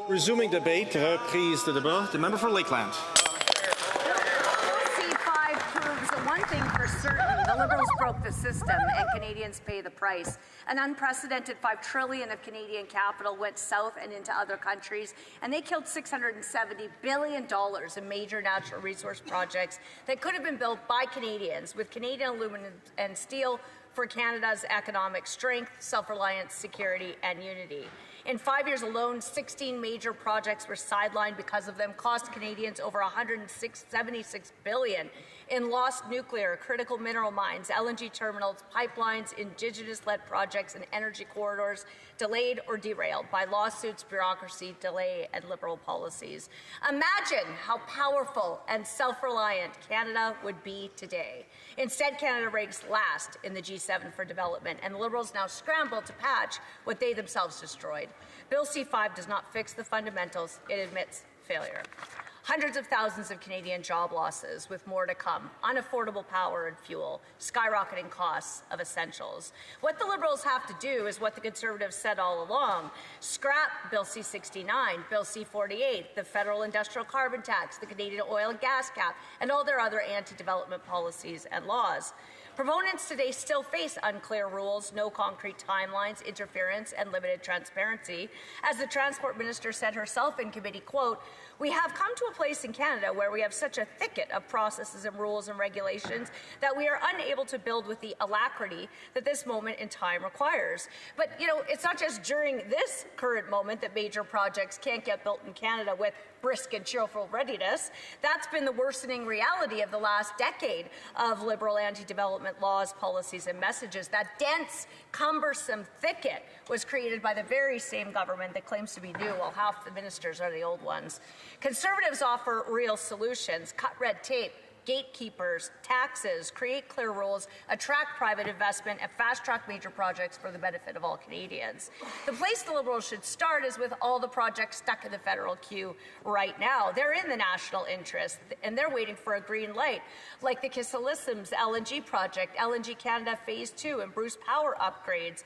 Resuming debate, reprise de débat. The member for Lakeland. C5 proves that one thing for certain, the Liberals broke the system and Canadians pay the price. An unprecedented $5 trillion of Canadian capital went south and into other countries, and they killed $670 billion in major natural resource projects that could have been built by Canadians with Canadian aluminum and steel for Canada's economic strength, self-reliance, security, and unity. In 5 years alone, 16 major projects were sidelined because of them, cost Canadians over $176 billion in lost nuclear, critical mineral mines, LNG terminals, pipelines, Indigenous-led projects, and energy corridors delayed or derailed by lawsuits, bureaucracy, delay, and Liberal policies. Imagine how powerful and self-reliant Canada would be today. Instead, Canada ranks last in the G7 for development, and the Liberals now scramble to patch what they themselves destroyed. Bill C5 does not fix the fundamentals. It admits failure. Hundreds of thousands of Canadian job losses, with more to come, unaffordable power and fuel, skyrocketing costs of essentials. What the Liberals have to do is what the Conservatives said all along: scrap Bill C-69, Bill C-48, the federal industrial carbon tax, the Canadian oil and gas cap, and all their other anti-development policies and laws. Proponents today still face unclear rules, no concrete timelines, interference, and limited transparency. As the Transport Minister said herself in committee, quote, "We have come to a place in Canada where we have such a thicket of processes and rules and regulations that we are unable to build with the alacrity that this moment in time requires." But, you know, it's not just during this current moment that major projects can't get built in Canada with brisk and cheerful readiness. That's been the worsening reality of the last decade of Liberal anti-development laws, policies, and messages. That dense, cumbersome thicket was created by the very same government that claims to be new, while half the ministers are the old ones. Conservatives offer real solutions: cut red tape, gatekeepers, taxes, create clear rules, attract private investment, and fast-track major projects for the benefit of all Canadians. The place the Liberals should start is with all the projects stuck in the federal queue right now. They're in the national interest, and they're waiting for a green light, like the Kissalissim's LNG project, LNG Canada Phase 2, and Bruce Power upgrades.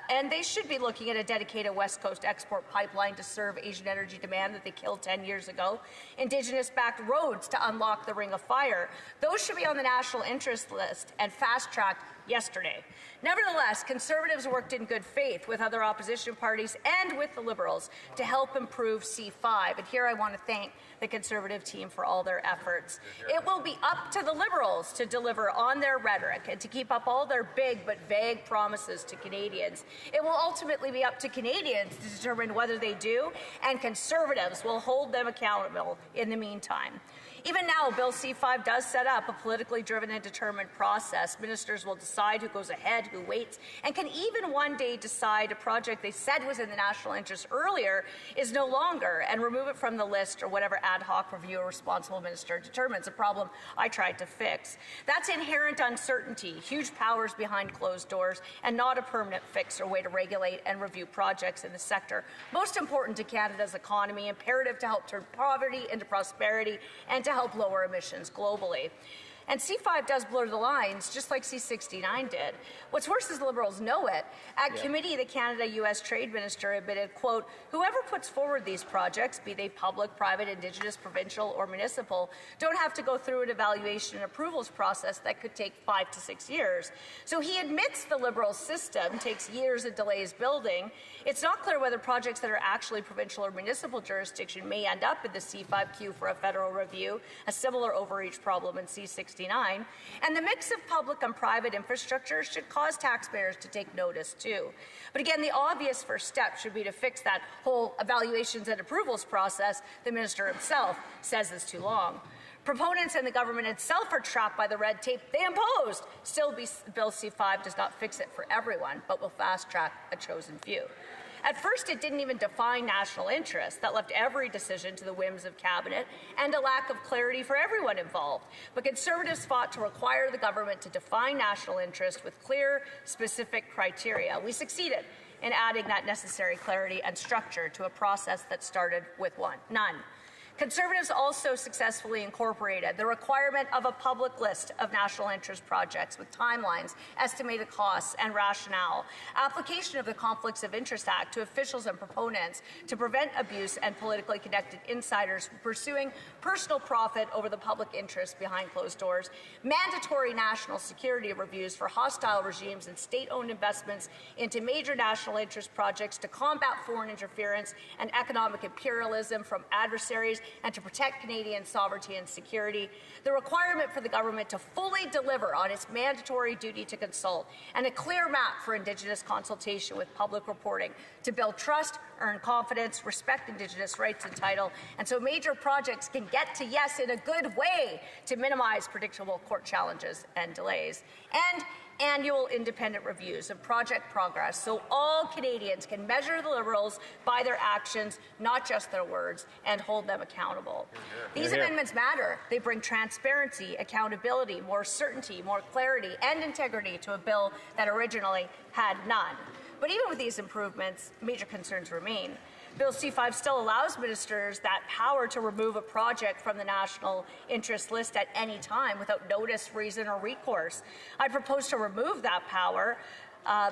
And they should be looking at a dedicated West Coast export pipeline to serve Asian energy demand that they killed 10 years ago, Indigenous-backed roads to unlock the Ring of Fire. Those should be on the national interest list and fast-tracked yesterday. Nevertheless, Conservatives worked in good faith with other opposition parties and with the Liberals to help improve C5. And here I want to thank the Conservative team for all their efforts. It will be up to the Liberals to deliver on their rhetoric and to keep up all their big but vague promises to Canadians. It will ultimately be up to Canadians to determine whether they do, and Conservatives will hold them accountable in the meantime. Even now, Bill C5 does set up a politically driven and determined process. Ministers will decide who goes ahead, who waits, and can even one day decide a project they said was in the national interest earlier is no longer, and remove it from the list, or whatever ad hoc review a responsible minister determines, a problem I tried to fix. That's inherent uncertainty, huge powers behind closed doors, and not a permanent fix or way to regulate and review projects in the sector. Most important to Canada's economy, imperative to help turn poverty into prosperity, and to help lower emissions globally. And C5 does blur the lines, just like C69 did. What's worse is the Liberals know it. At committee, the Canada-U.S. Trade Minister admitted, quote, "Whoever puts forward these projects, be they public, private, Indigenous, provincial, or municipal, don't have to go through an evaluation and approvals process that could take 5 to 6 years." So he admits the Liberal system takes years and delays building. It's not clear whether projects that are actually provincial or municipal jurisdiction may end up in the C5 queue for a federal review, a similar overreach problem in C69. And the mix of public and private infrastructure should cause taxpayers to take notice too. But again, the obvious first step should be to fix that whole evaluations and approvals process. The minister himself says is too long. Proponents and the government itself are trapped by the red tape they imposed. Still, Bill C5 does not fix it for everyone, but will fast-track a chosen few. At first, it didn't even define national interest. That left every decision to the whims of Cabinet and a lack of clarity for everyone involved. But Conservatives fought to require the government to define national interest with clear, specific criteria. We succeeded in adding that necessary clarity and structure to a process that started with none. Conservatives also successfully incorporated the requirement of a public list of national interest projects with timelines, estimated costs, and rationale, application of the Conflicts of Interest Act to officials and proponents to prevent abuse and politically connected insiders pursuing personal profit over the public interest behind closed doors, mandatory national security reviews for hostile regimes and state-owned investments into major national interest projects to combat foreign interference and economic imperialism from adversaries and to protect Canadian sovereignty and security, the requirement for the government to fully deliver on its mandatory duty to consult, and a clear map for Indigenous consultation with public reporting to build trust, earn confidence, respect Indigenous rights and title, and so major projects can get to yes in a good way to minimize predictable court challenges and delays, and annual independent reviews of project progress so all Canadians can measure the Liberals by their actions, not just their words, and hold them accountable. These amendments matter. They bring transparency, accountability, more certainty, more clarity, and integrity to a bill that originally had none. But even with these improvements, major concerns remain. Bill C-5 still allows ministers that power to remove a project from the national interest list at any time without notice, reason, or recourse. I propose to remove that power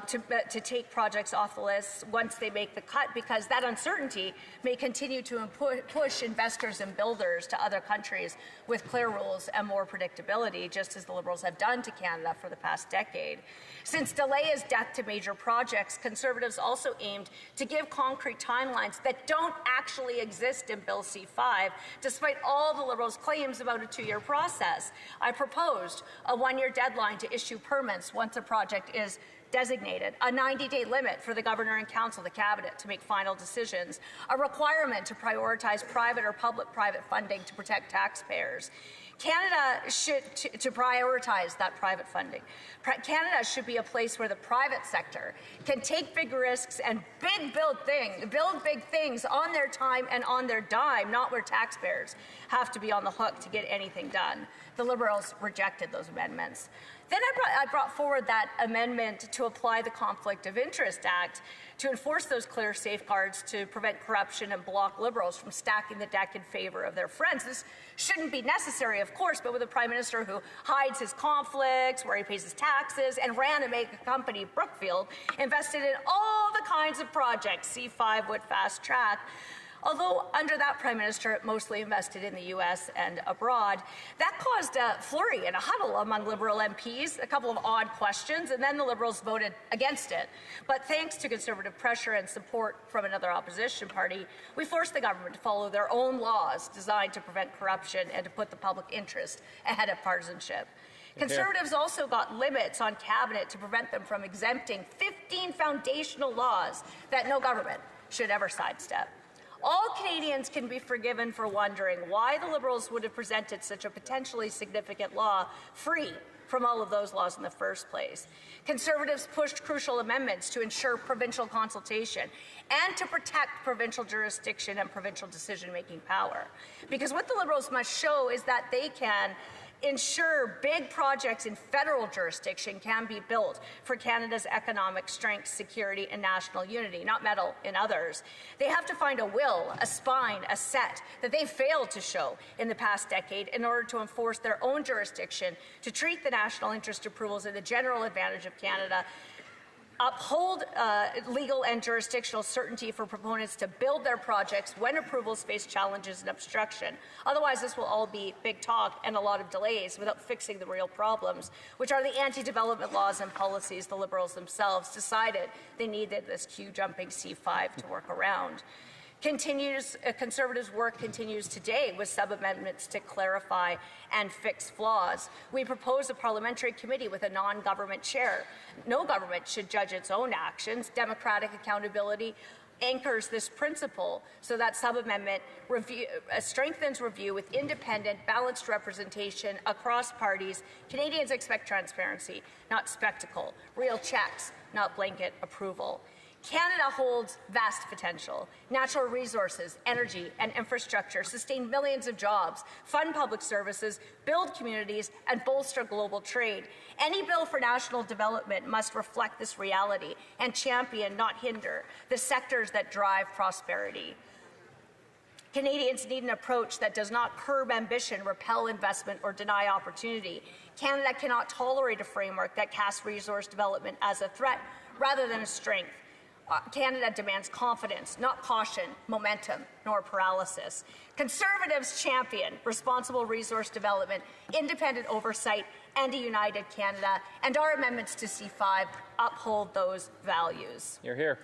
to take projects off the list once they make the cut, because that uncertainty may continue to push investors and builders to other countries with clear rules and more predictability, just as the Liberals have done to Canada for the past decade. Since delay is death to major projects, Conservatives also aimed to give concrete timelines that don't actually exist in Bill C-5, despite all the Liberals' claims about a 2-year process. I proposed a 1-year deadline to issue permits once a project is designated, a 90-day limit for the Governor and Council, the Cabinet, to make final decisions, a requirement to prioritize private or public-private funding to protect taxpayers. Canada should, to prioritize that private funding. Canada should be a place where the private sector can take big risks and build big things on their time and on their dime, not where taxpayers have to be on the hook to get anything done. The Liberals rejected those amendments. Then I brought forward that amendment to apply the Conflict of Interest Act to enforce those clear safeguards to prevent corruption and block Liberals from stacking the deck in favor of their friends. This shouldn't be necessary, of course, but with a Prime Minister who hides his conflicts, where he pays his taxes, and ran a mega company, Brookfield, invested in all the kinds of projects C-5 would fast-track. Although under that Prime Minister, it mostly invested in the U.S. and abroad, that caused a flurry and a huddle among Liberal MPs, a couple of odd questions, and then the Liberals voted against it. But thanks to Conservative pressure and support from another opposition party, we forced the government to follow their own laws designed to prevent corruption and to put the public interest ahead of partisanship. Conservatives also got limits on Cabinet to prevent them from exempting 15 foundational laws that no government should ever sidestep. All Canadians can be forgiven for wondering why the Liberals would have presented such a potentially significant law free from all of those laws in the first place. Conservatives pushed crucial amendments to ensure provincial consultation and to protect provincial jurisdiction and provincial decision-making power. Because what the Liberals must show is that they can ensure big projects in federal jurisdiction can be built for Canada's economic strength, security, and national unity, not meddle in others. They have to find a will, a spine, a set that they failed to show in the past decade in order to enforce their own jurisdiction, to treat the national interest approvals in the general advantage of Canada, uphold legal and jurisdictional certainty for proponents to build their projects when approvals face challenges and obstruction. Otherwise, this will all be big talk and a lot of delays without fixing the real problems, which are the anti-development laws and policies the Liberals themselves decided they needed this queue-jumping C-5 to work around. Conservatives' work continues today with sub-amendments to clarify and fix flaws. We propose a parliamentary committee with a non-government chair. No government should judge its own actions. Democratic accountability anchors this principle so that sub-amendment strengthens review with independent, balanced representation across parties. Canadians expect transparency, not spectacle, real checks, not blanket approval. Canada holds vast potential. Natural resources, energy, and infrastructure sustain millions of jobs, fund public services, build communities, and bolster global trade. Any bill for national development must reflect this reality and champion, not hinder, the sectors that drive prosperity. Canadians need an approach that does not curb ambition, repel investment, or deny opportunity. Canada cannot tolerate a framework that casts resource development as a threat rather than a strength. Canada demands confidence, not caution, momentum, nor paralysis. Conservatives champion responsible resource development, independent oversight, and a united Canada, and our amendments to C5 uphold those values. You're here.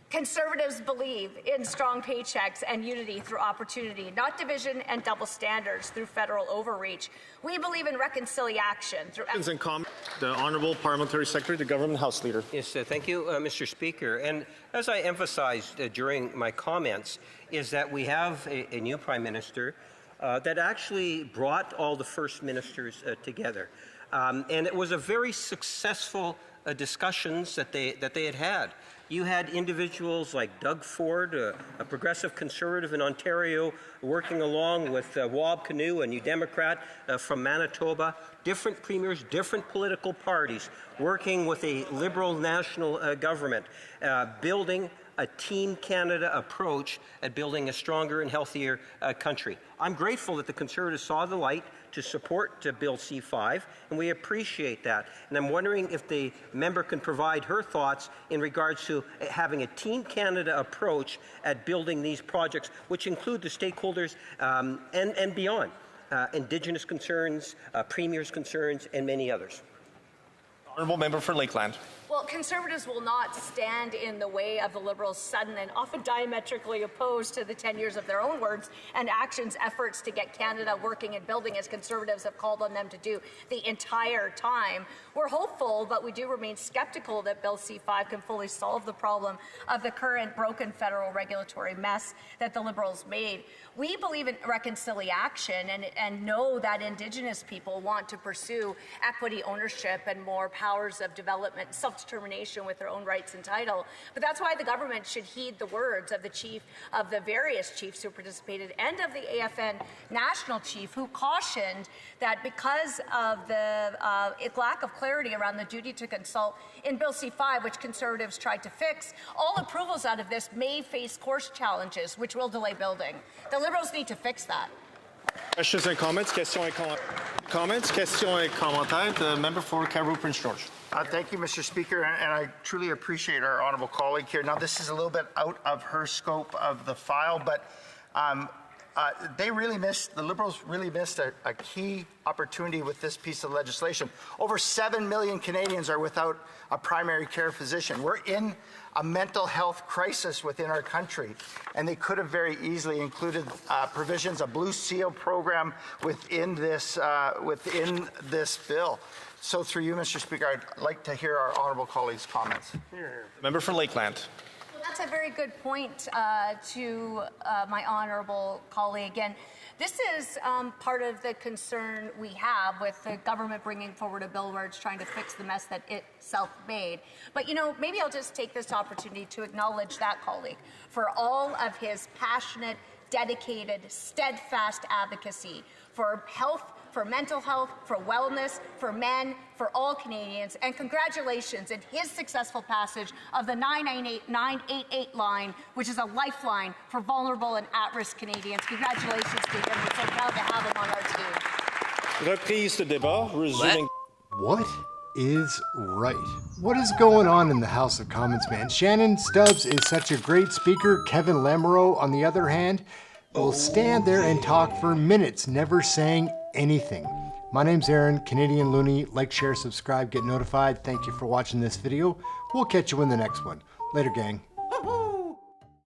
Conservatives believe in strong paychecks and unity through opportunity, not division and double standards through federal overreach. We believe in reconciliation through... The Honourable Parliamentary Secretary, the Government House Leader. Yes, thank you, Mr. Speaker. And as I emphasized during my comments, is that we have a new Prime Minister that actually brought all the First Ministers together. And it was a very successful discussions that they had. You had individuals like Doug Ford, a progressive conservative in Ontario, working along with Wab Kinew, a New Democrat from Manitoba, different premiers, different political parties, working with a Liberal national government, building a Team Canada approach at building a stronger and healthier country. I'm grateful that the Conservatives saw the light to support Bill C5, and we appreciate that. And I'm wondering if the member can provide her thoughts in regards to having a Team Canada approach at building these projects, which include the stakeholders and beyond, Indigenous concerns, Premier's concerns, and many others. Honourable Member for Lakeland. Well, Conservatives will not stand in the way of the Liberals' sudden and often diametrically opposed to the 10 years of their own words and actions efforts to get Canada working and building, as Conservatives have called on them to do the entire time. We're hopeful, but we do remain skeptical that Bill C5 can fully solve the problem of the current broken federal regulatory mess that the Liberals made. We believe in reconciliation and know that Indigenous people want to pursue equity ownership and more powers of development, self-determination with their own rights and title. But that's why the government should heed the words of the various chiefs who participated and of the AFN national chief, who cautioned that because of the lack of clarity around the duty to consult in Bill C5, which Conservatives tried to fix, all approvals out of this may face course challenges, which will delay building. The Liberals need to fix that. Questions and comments? Questions et commentaires. The member for Cariboo Prince George. Thank you, Mr. Speaker, and I truly appreciate our honourable colleague here. Now, this is a little bit out of her scope of the file, but the Liberals really missed a key opportunity with this piece of legislation. Over 7 million Canadians are without a primary care physician. We're in a mental health crisis within our country, and they could have very easily included provisions, a Blue Seal program within this bill. So through you, Mr. Speaker, I'd like to hear our honourable colleagues' comments. Member for Lakeland. Well, that's a very good point to my honourable colleague. And this is part of the concern we have with the government bringing forward a bill where it's trying to fix the mess that it itself made. But, you know, maybe I'll just take this opportunity to acknowledge that colleague for all of his passionate, dedicated, steadfast advocacy for health, for mental health, for wellness, for men, for all Canadians, and congratulations in his successful passage of the 988 line, which is a lifeline for vulnerable and at-risk Canadians. Congratulations to him. We're so proud to have him on our team. Reprise de débat, resuming. What is right? What is going on in the House of Commons, man? Shannon Stubbs is such a great speaker. Kevin Lamoureux, on the other hand, will stand there and talk for minutes, never saying anything. My name's Aaron, Canadian Looney. Like, share, subscribe, get notified. Thank you for watching this video. We'll catch you in the next one. Later, gang.